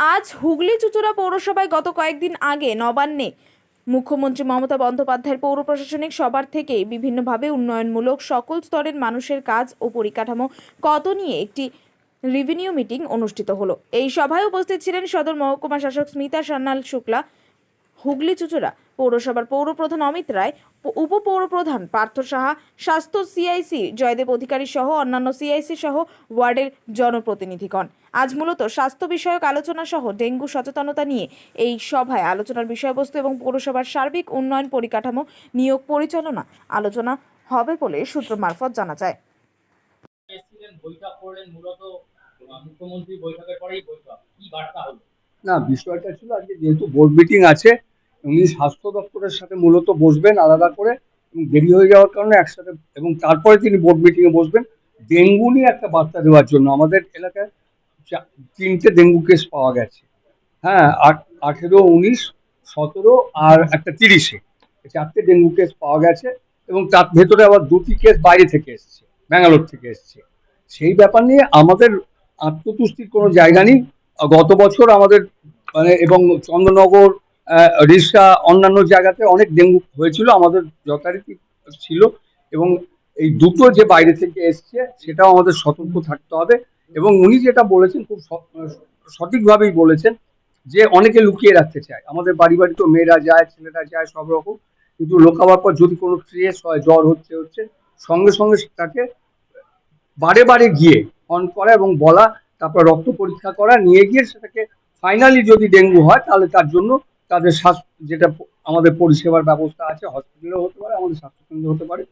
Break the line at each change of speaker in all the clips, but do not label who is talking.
আজ হুগলি চুঁচুড়া পৌরসভায় গত কয়েকদিন আগে নবান্নে মুখ্যমন্ত্রী মমতা বন্দ্যোপাধ্যায়ের পৌর প্রশাসনিক সভার থেকে বিভিন্নভাবে উন্নয়নমূলক সকল স্তরের মানুষের কাজ ও পরিকাঠামো কত নিয়ে একটি রিভিনিউ মিটিং অনুষ্ঠিত হলো। এই সভায় উপস্থিত ছিলেন সদর মহকুমা শাসক স্মিতা সান্যাল শুক্লা, হুগলি চুঁচুড়া পৌরসভার পৌরপ্রধান অমিত রায়, উপপৌরপ্রধান পার্থ সাহা, স্বাস্থ্য সিআইসি জয়দেব অধিকারী সহ অন্যান্য সিআইসি সহ ওয়ার্ডের জনপ্রতিনিধিগণ। আজ মূলত স্বাস্থ্য বিষয়ক আলোচনা সহ ডেঙ্গু সচেতনতা নিয়ে এই সভায় আলোচনার বিষয়বস্তু এবং পৌরসভার সার্বিক উন্নয়ন পরিকাঠামো নিয়োগ পরিচালনা আলোচনা হবে বলে সূত্র মারফত জানা যায়।
বৈঠক করলেন মূলত মুখ্যমন্ত্রী বৈঠকের পরেই বৈঠক কি বার্তা হলো?
না, বিষয়টা ছিল আজকে যেহেতু বোর্ড মিটিং আছে, উনি স্বাস্থ্য দপ্তরের সাথে মূলত বসবেন আলাদা করে, এবং দেরি হয়ে যাওয়ার কারণে একসাথে, এবং তারপরে তিনি বোর্ড মিটিংয়ে বসবেন ডেঙ্গু নিয়ে একটা বার্তা দেওয়ার জন্য। আমাদের এলাকায় 3টে ডেঙ্গু কেস পাওয়া গেছে। হ্যাঁ, 18, 19, 17 আর একটা 30-এ 4টে ডেঙ্গু কেস পাওয়া গেছে, এবং তার ভেতরে আবার 2টি কেস বাইরে থেকে এসছে, ব্যাঙ্গালোর থেকে এসছে। সেই ব্যাপার নিয়ে আমাদের আত্মতুষ্টির কোনো জায়গা নেই। গত বছর আমাদের এবং চন্দ্রনগর, রিষ্টা, অন্যান্য জায়গাতে অনেক ডেঙ্গু হয়েছিল, আমাদের যথারীতি ছিল। এবং এই দুটো যে বাইরে থেকে এসছে সেটাও আমাদের সতর্ক থাকতে হবে। এবং উনি যেটা বলেছেন খুব সঠিকভাবেই বলেছেন যে অনেকে লুকিয়ে রাখতে চায়। আমাদের বাড়ি বাড়ি তো মেয়েরা যায়, ছেলেরা যায়, সব রকম, কিন্তু লোকাবার পর যদি কোনো ট্রেস হয়, জ্বর হচ্ছে সঙ্গে সঙ্গে তাকে বারে বারে গিয়ে অন করা এবং বলা, তারপর রক্ত পরীক্ষা করা, নিয়ে গিয়ে সেটাকে ফাইনালি যদি ডেঙ্গু হয় তাহলে তার জন্য তাদের যেটা আমাদের পরিষেবার ব্যবস্থা আছে, হসপিটালেও হতে পারে, আমাদের স্বাস্থ্যকেন্দ্র হতে পারে,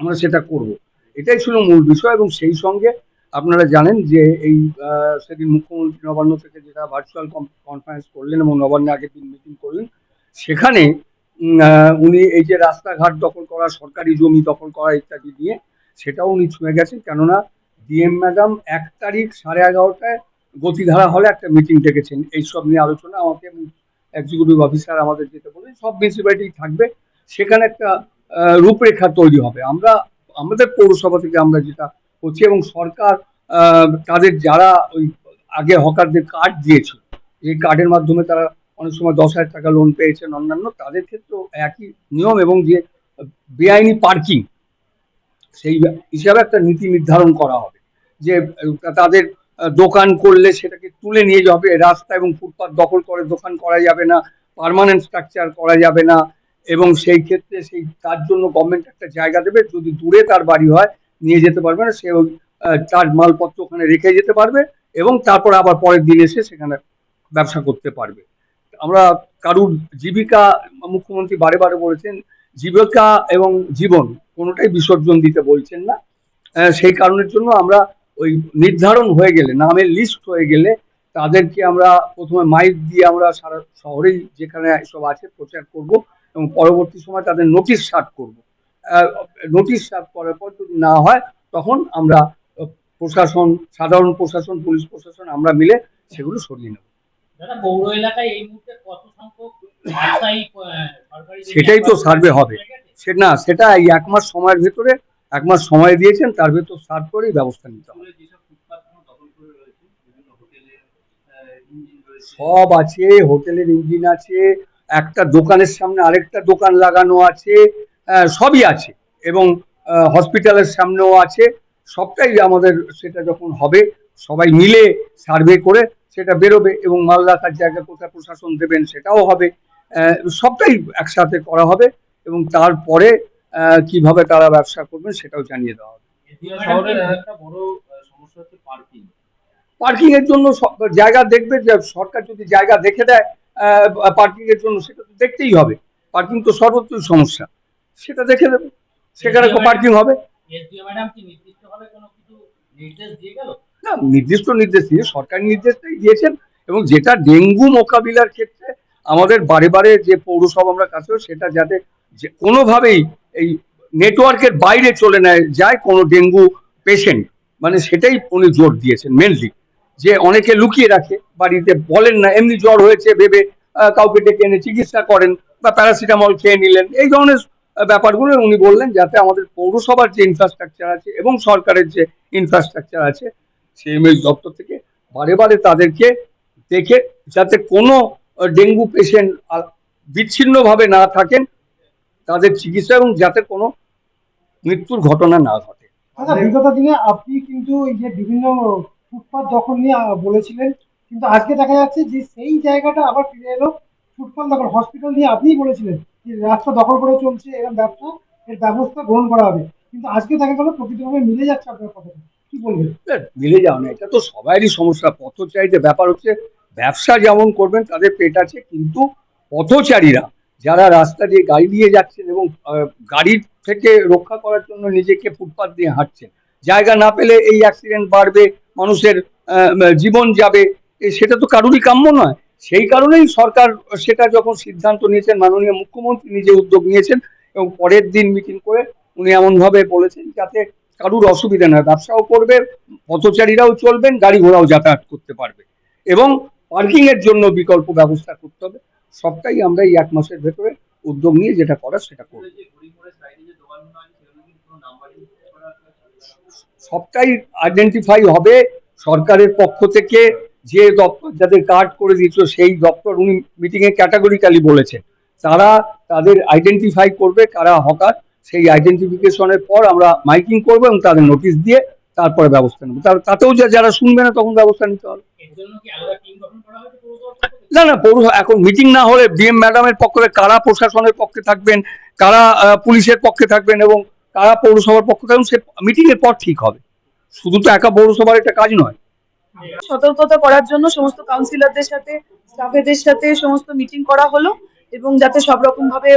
আমরা সেটা করব। এটাই ছিল মূল বিষয়। এবং সেই সঙ্গে আপনারা জানেন যে এই সেদিন মুখ্যমন্ত্রী নবান্ন থেকে যেটা ভার্চুয়াল কনফারেন্স করলেন এবং নবান্নে আগের দিন মিটিং করলেন, সেখানে উনি এই যে রাস্তাঘাট দখল করা, সরকারি জমি দখল করা ইত্যাদি নিয়ে সেটাও উনি ছুঁয়ে গেছেন। কেননা ডিএম ম্যাডাম 1 তারিখ 11:30টায় গতিধারা হলে একটা মিটিং ডেকেছেন এইসব নিয়ে আলোচনা। আমাকে এক্সিকিউটিভ অফিসার আমাদের যেতে বলেন, সব মিউনিসিপ্যালিটি থাকবে, সেখানে একটা রূপরেখা তৈরি হবে। আমাদের পৌরসভা থেকে আমরা যেটা করছি, এবং সরকার তাদের যারা ওই আগে হকারদের কার্ড দিয়েছিল, এই কার্ডের মাধ্যমে তারা অনেক সময় 10,000 টাকা লোন পেয়েছেন, অন্যান্য তাদের ক্ষেত্রেও একই নিয়ম। এবং যে বেআইনি পার্কিং, সেই হিসাবে একটা নীতি নির্ধারণ করা হবে যে তাদের দোকান করলে সেটাকে তুলে নিয়ে যাবে, রাস্তা এবং ফুটপাথ দখল করে দোকান করা যাবে না, পার্মানেন্ট স্ট্রাকচার করা যাবে না। এবং সেই ক্ষেত্রে তার জন্য গভর্নমেন্ট একটা জায়গা দেবে, যদি দূরে তার বাড়ি হয় নিয়ে যেতে পারবে না, সে তার মালপত্র ওখানে রেখে যেতে পারবে, এবং তারপর আবার পরের দিন এসে সেখানে ব্যবসা করতে পারবে। আমরা কারুর জীবিকা, মুখ্যমন্ত্রী বারে বারে বলেছেন জীবিকা এবং জীবন কোনোটাই বিসর্জন দিতে বলছেন না। সেই কারণের জন্য আমরা ওই নির্ধারণ হয়ে গেলে, নামের লিস্ট হয়ে গেলে, তাদেরকে আমরা প্রথমে মাইক দিয়ে আমরা সারা শহরেই যেখানে এসব আছে প্রচার করব, এবং পরবর্তী সময় তাদের নোটিশ সার্ভ করব। নোটিশ সার্ভ করার পর যদি না হয় তখন আমরা প্রশাসন, সাধারণ প্রশাসন, পুলিশ প্রশাসন আমরা মিলে সেগুলো সরিয়ে নেব।
দাদা, পৌর এলাকায় এই মুহূর্তে কত সংখ্যক
সেটাই তো সার্ভে হবে। সেটা এই 1 মাস সময়ের ভেতরে, 1 মাস সময় দিয়েছেন, তার ভেতর সার্ভ করেই ব্যবস্থা নিতে হবে। সব আছে, হোটেলের ইঞ্জিন আছে, একটা দোকানের সামনে আরেকটা দোকান লাগানো আছে, সবই আছে, এবং হসপিটালের সামনেও আছে। সবটাই আমাদের, সেটা যখন হবে সবাই মিলে সার্ভে করে সেটা বেরোবে, এবং মাল রাখার জায়গা কোথায় প্রশাসন দেবেন সেটাও হবে। সবটাই একসাথে করা হবে, এবং তারপরে কিভাবে তারা ব্যবসা করবেন সেটাও জানিয়ে দেওয়া হবে। পার্কিং এর জন্য জায়গা দেখবে, যে সরকার যদি জায়গা দেখে দেয় পার্কিং এর জন্য, সেটা তো দেখতেই হবে। পার্কিং তো সর্বত্রই সমস্যা, সেটা দেখে দেবে, সেখানে পার্কিং হবে। না, নির্দিষ্ট নির্দেশ দিয়ে সরকারি নির্দেশটাই দিয়েছেন। এবং যেটা ডেঙ্গু মোকাবিলার ক্ষেত্রে আমাদের বারে বারে যে পৌরসভা আমরা কাছে, সেটা যাতে কোনোভাবেই এই নেটওয়ার্কের বাইরে চলে যায় কোনো ডেঙ্গু পেশেন্ট, মানে সেটাই উনি জোর দিয়েছেন মেনলি। যে অনেকে লুকিয়ে রাখে, বাড়িতে বলেন না, এমনি জ্বর হয়েছে ভেবে কাউকে ডেকে এনে চিকিৎসা করেন, বা প্যারাসিটামল খেয়ে নিলেন, এই ধরনের ব্যাপারগুলো উনি বললেন, যাতে আমাদের পৌরসভার যে ইনফ্রাস্ট্রাকচার আছে এবং সরকারের যে ইনফ্রাস্ট্রাকচার আছে, সিএমএইচ দপ্তর থেকে বারে বারে তাদেরকে দেখে যাতে কোনো ডেঙ্গু পেশেন্ট বিচ্ছিন্নভাবে না থাকেন, তাদের চিকিৎসা এবং যাতে কোনো মৃত্যুর ঘটনা না ঘটে।
আচ্ছা, বিগত দিনে আপনি কিন্তু এই যে বিভিন্ন ফুটপাত দখল নিয়ে বলেছিলেন, কিন্তু আজকে দেখা যাচ্ছে যে সেই জায়গাটা আবার ফিরে এলো। ফুটপাত দখল, হসপিটাল নিয়ে আপনিই বলেছিলেন যে রাস্তা দখল করে চলছে, এরকম ব্যবসা, এর ব্যবস্থা গ্রহণ করা হবে, কিন্তু আজকে দেখা গেল প্রকৃতভাবে মিলে যাচ্ছে আপনার কথাটা, কি বলবেন?
মিলে যাও না, এটা তো সবারই সমস্যা। পথচারীতে ব্যাপার হচ্ছে, ব্যবসা যেমন করবেন তাদের পেট আছে, কিন্তু পথচারীরা যারা রাস্তা দিয়ে গাড়ি নিয়ে যাচ্ছেন এবং গাড়ির থেকে রক্ষা করার জন্য নিজেকে ফুটপাত দিয়ে হাঁটছেন, জায়গা না পেলে এই অ্যাক্সিডেন্ট বাড়বে, মানুষের জীবন যাবে, সেটা তো কারুরই কাম্য নয়। সেই কারণেই সরকার সেটা যখন সিদ্ধান্ত নিয়েছেন, মাননীয় মুখ্যমন্ত্রী নিজে উদ্যোগ নিয়েছেন এবং পরের দিন মিটিং করে উনি এমনভাবে বলেছেন যাতে কারুর অসুবিধা নয়, ব্যবসাও করবে, পথচারীরাও চলবেন, গাড়ি ঘোড়াও যাতায়াত করতে পারবে এবং পার্কিং এর জন্য বিকল্প ব্যবস্থা করতে হবে। সবটাই আমরা এই 1 মাসের ভেতরে উদ্যোগ নিয়ে যেটা করার সেটা করব। সবটাই আইডেন্টিফাই হবে সরকারের পক্ষ থেকে। যে দপ্তর যাদের কার্ড করে দিয়েছিল সেই দপ্তর উনি মিটিং এ ক্যাটাগরিক্যালি বলেছেন, তারা তাদের আইডেন্টিফাই করবে কারা হকার। সেই আইডেন্টিফিকেশনের পর আমরা মাইকিং করবো এবং তাদের নোটিশ দিয়ে তারপরে ব্যবস্থা নেবো। তাতেও যারা শুনবে না তখন ব্যবস্থা নিতে হবে। না, পৌর এখন মিটিং না হলে ডিএম ম্যাডামের পক্ষে কারা প্রশাসনের পক্ষে থাকবেন, কারা পুলিশের পক্ষে থাকবেন এবং কারা পৌরসভার পক্ষে থাকবেন, সে মিটিং এর পর ঠিক হবে। শুধু তো একা পৌরসভার একটা কাজ নয়।
সতর্কতা করার জন্য সমস্ত কাউন্সিলরদের সাথে, স্টাফেদের সাথে সমস্ত মিটিং করা হলো এবং যাতে সব রকম ভাবে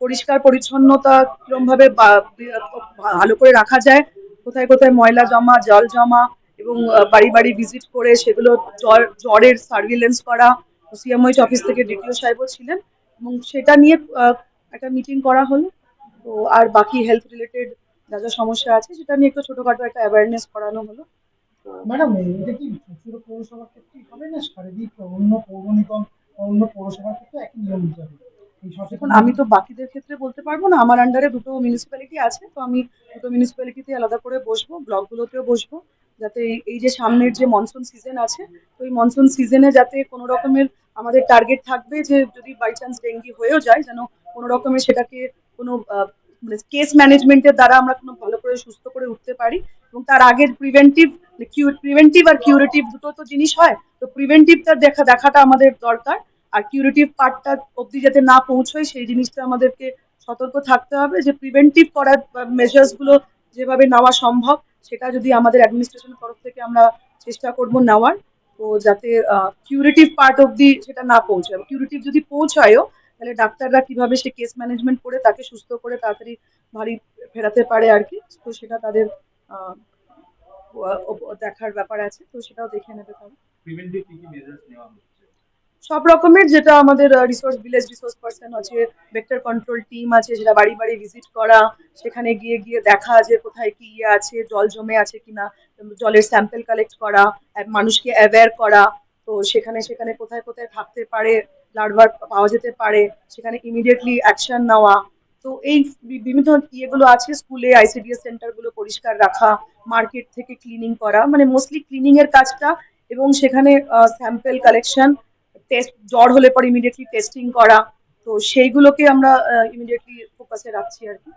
পরিষ্কার পরিচ্ছন্নতা কিরকম ভাবে ভালো করে রাখা যায়, কোথায় কোথায় ময়লা জমা, জল জমা এবং বাড়ি বাড়ি ভিজিট করে সেগুলো জ্বরের সার্ভিলেন্স করা। সিএমওইচ অফিস থেকে ডিটিও সাহেবও ছিলেন এবং সেটা নিয়ে একটা মিটিং করা হলো। তো আর বাকি হেলথ রিলেটেড যা যা সমস্যা আছে সেটা নিয়ে একটু ছোটখাটো একটা অ্যাওয়ারনেস করানো হলো।
ম্যাডাম, এটা কি পুরো পৌরসভার ক্ষেত্রেই হবে না সার্বিক অন্য পৌর নিগম বা অন্য পৌরসভার ক্ষেত্রে একই নিয়ম নিতে হবে?
এখন আমি তো বাকিদের ক্ষেত্রে বলতে পারবো না, আমার আন্ডারে 2টো মিউনিসিপ্যালিটি আছে, তো আমি 2টো মিউনিসিপ্যালিটিতে আলাদা করে বসবো, ব্লকগুলোতেও বসবো, যাতে এই যে সামনের যে মনসুন সিজন আছে, তো এই মনসুন সিজনে যাতে কোনো রকমের আমাদের টার্গেট থাকবে যে যদি বাই চান্স ডেঙ্গি হয়েও যায়, যেন কোনো রকমের সেটাকে কোনো কেস ম্যানেজমেন্টের দ্বারা আমরা কোনো ভালো করে সুস্থ করে উঠতে পারি এবং তার আগের প্রিভেন্টিভ আর কিউরেটিভ দুটো তো জিনিস হয়, তো প্রিভেন্টিভটা দেখাটা আমাদের দরকার, আর কিউরেটিভ পার্টটা অবধি যাতে না পৌঁছয় সেই জিনিসটা আমাদেরকে সতর্ক থাকতে হবে যে প্রিভেন্টিভ করার মেজার্স গুলো যেভাবে নেওয়া সম্ভব সেটা যদি আমাদের অ্যাডমিনিস্ট্রেশনের তরফ থেকে আমরা চেষ্টা করব নেওয়ার, তো যাতে কিউরেটিভ পার্ট অবধি সেটা না পৌঁছায়। কিউরেটিভ যদি পৌঁছায়ও তাহলে ডাক্তাররা কিভাবে সে কেস ম্যানেজমেন্ট করে তাকে সুস্থ করে তাড়াতাড়ি বাড়ি ফেরাতে পারে আর কি, তো সেটা তাদের দেখার ব্যাপার আছে, তো সেটাও দেখে নেবে তারা। সব রকমের যেটা আমাদের ভিলেজ রিসোর্স পার্সন আছে, ভেক্টর কন্ট্রোল টিম আছে, সেটা বাড়ি বাড়ি ভিজিট করা, সেখানে গিয়ে গিয়ে দেখা যে কোথায় কি ইয়ে আছে, জল জমে আছে কিনা, জলের স্যাম্পল কালেক্ট করা, মানুষকে অ্যাওয়্যার করা, তো সেখানে সেখানে কোথায় কোথায় থাকতে পারে, লার্ভার পাওয়া যেতে পারে, সেখানে ইমিডিয়েটলি অ্যাকশন নেওয়া। তো এই বিভিন্ন ইয়েগুলো আছে, স্কুলে আইসিডিএস সেন্টারগুলো পরিষ্কার রাখা, মার্কেট থেকে ক্লিনিং করা, মানে মোস্টলি ক্লিনিং এর কাজটা, এবং সেখানে স্যাম্পল কালেকশন, টেস্ট, জ্বর হলে পরে ইমিডিয়েটলি টেস্টিং করা, তো সেইগুলোকে আমরা ইমিডিয়েটলি ফোকাসে রাখছি আর কি।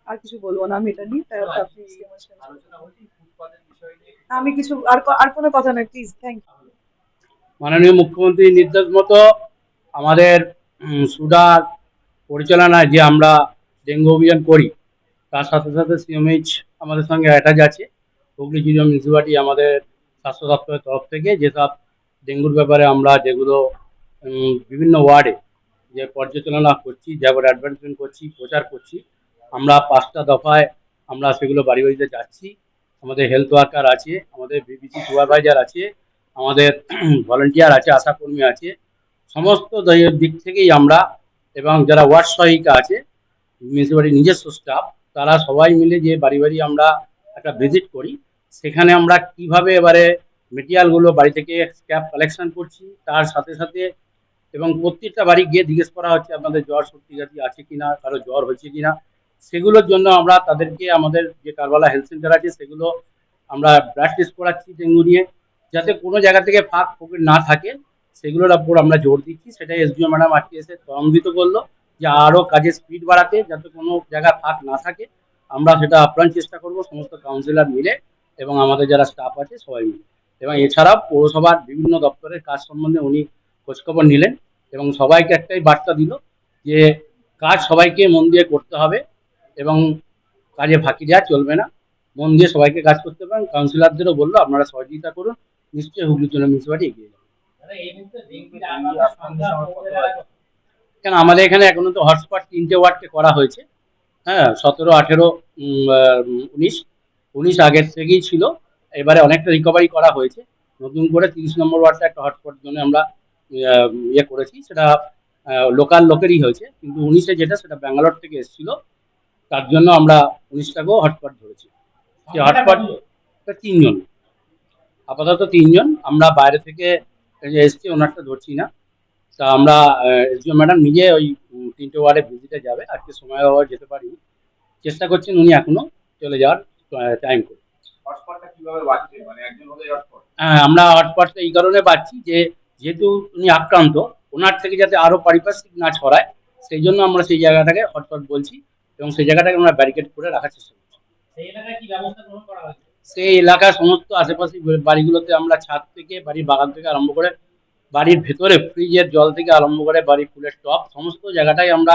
আর কিছু বলবো না আমি এটা নিয়ে, আমি কিছু আর কোনো কথা নয়, প্লিজ, থ্যাংক ইউ।
মাননীয় মুখ্যমন্ত্রীর নির্দেশ মতো আমাদের সুডার পরিচালনায় যে আমরা ডেঙ্গু অভিযান করি, তার সাথে সাথে সিএমএইচ আমাদের সঙ্গে অ্যাটাচ আছে। হুগলি জিলা মিউনিসিপালিটি আমাদের স্বাস্থ্য দপ্তরের তরফ থেকে যেসব ডেঙ্গুর ব্যাপারে আমরা যেগুলো বিভিন্ন ওয়ার্ডে যে পর্যালোচনা করছি, যেভাবে অ্যাডভার্টাইজমেন্ট করছি, প্রচার করছি, আমরা 5টা দফায় আমরা সেগুলো বাড়ি বাড়িতে যাচ্ছি। আমাদের হেলথ ওয়ার্কার আছে, আমাদের বিবিসি সুপারভাইজার আছে, আমাদের ভলেন্টিয়ার আছে, আশাকর্মী আছে, সমস্ত দিক থেকেই আমরা, এবং যারা ওয়ার্ড সহায়িকা আছে, মিউনিসিপালিটির নিজস্ব স্টাফ, তারা সবাই মিলে যে বাড়ি বাড়ি আমরা একটা ভিজিট করি, সেখানে আমরা কিভাবে এবারে মেটেরিয়ালগুলো বাড়ি থেকে স্ক্র্যাপ কালেকশন করছি, তার সাথে সাথে এবং প্রত্যেকটা বাড়ি গিয়ে জিজ্ঞেস করা হচ্ছে আপনাদের জ্বর সর্দি কাশি আছে কিনা, কারো জ্বর হয়েছে কিনা। সেগুলোর জন্য আমরা তাদেরকে আমাদের যে কারবালা হেলথ সেন্টার আছে সেগুলো আমরা ব্লাড টেস্ট করাচ্ছি ডেঙ্গু নিয়ে, যাতে কোনো জায়গা থেকে ফাঁক ফোকর না থাকে সেগুলোর উপর আমরা জোর দিচ্ছি। সেটাই এসডিও ম্যাডাম আজকে এসে তরঙ্গিত করলো যে আরও কাজের স্পিড বাড়াতে, যাতে কোনো জায়গায় ফাঁক না থাকে। আমরা সেটা আপ্রাণ চেষ্টা করব সমস্ত কাউন্সিলর মিলে এবং আমাদের যারা স্টাফ আছে সবাই মিলে। এবং এছাড়াও পৌরসভার বিভিন্ন দপ্তরের কাজ সম্বন্ধে উনি খোঁজখবর নিলেন এবং সবাইকে একটাই বার্তা দিল যে কাজ সবাইকে মন দিয়ে করতে হবে এবং কাজে ফাঁকি দেওয়া চলবে না, মন দিয়ে সবাইকে কাজ করতে পারেন। কাউন্সিলরদেরও বললো আপনারা সহযোগিতা করুন, নিশ্চয়ই হুগলি জেলা মিউনিসিপালিটি এগিয়ে যাবে।
দাদা, এই মুহূর্তে ডেঙ্গুর আক্রান্তের সংখ্যা কত এলাকায়?
কেন আমাদের এখানে এখনো তো হটস্পট 3টে ওয়ার্ডকে করা হয়েছে। হ্যাঁ, 17, 18, 19 আগের থেকেই ছিল, এবারে অনেকটা রিকভারি করা হয়েছে। নতুন করে 30 নম্বর ওয়ার্ডটা একটা হটস্পট জন্য আমরা ইয়ে করেছি, সেটা লোকাল লোকেরই হয়েছে, কিন্তু 19-এ যেটা সেটা ব্যাঙ্গালোর থেকে এসেছিল, তার জন্য আমরা 19টাকেও হটস্পট ধরেছি। সেই হটস্পট 3 জন, আপাতত 3 জন। আমরা বাইরে থেকে এসছি, ওনারটা ধরছি না। তা আমরা এসডিও ম্যাডাম নিজে ওই 3টে ওয়ার্ডে ভিজিটে যাবে, আজকে সময় হওয়ার যেতে পারিনি, চেষ্টা করছেন উনি এখনো চলে যাওয়ার টাইম করে।
হটস্পটটা কিভাবে বাড়ছে, মানে একজন হলে হটস্পট?
হ্যাঁ, আমরা হটস্পটটা এই কারণে পাচ্ছি যে যেহেতু উনি আক্রান্ত, ওনার থেকে যাতে আরো পারিপার্শ্বিক না ছড়ায়, সেই জন্য আমরা সেই জায়গাটাকে হটস্পট বলছি এবং সেই জায়গাটাকে আমরা ব্যারিকেড করে রাখার চেষ্টা করছি।
সেই এলাকায় কি ব্যবস্থা গ্রহণ করা হয়েছে?
সেই এলাকার সমস্ত আশেপাশে বাড়িগুলোতে আমরা ছাদ থেকে, বাড়ির বাগান থেকে আরম্ভ করে, বাড়ির ভেতরে ফ্রিজের জল থেকে আরম্ভ করে বাড়ির ফুলের টব, সমস্ত জায়গাটাই আমরা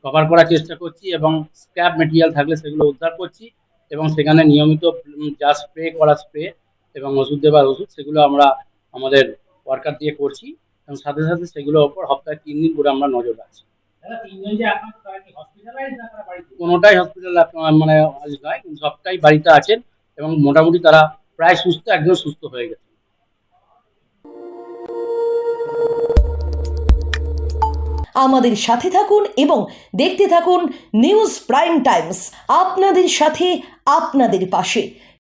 কভার করার চেষ্টা করছি এবং স্ক্র্যাপ মেটেরিয়াল থাকলে সেগুলো উদ্ধার করছি এবং সেখানে নিয়মিত যা স্প্রে করা স্প্রে এবং ওষুধ দেবার ওষুধ, সেগুলো আমরা আমাদের ওয়ার্কার দিয়ে করছি এবং সাথে সাথে সেগুলোর ওপর সপ্তাহে 3 দিন করে আমরা নজর রাখছি।
দাদা, 3 জন যে আক্রান্ত, তারা কি হসপিটালাইজ না তারা বাড়িতে?
কোনোটাই হসপিটাল মানে আজ নয়, কিন্তু সবটাই বাড়িতে আছেন এবং মোটামুটি তারা প্রায় সুস্থ, একজন সুস্থ হয়ে গেছে।
আমাদের সাথে থাকুন এবং দেখতে থাকুন নিউজ প্রাইম টাইমস, আপনাদের সাথে আপনাদের পাশে।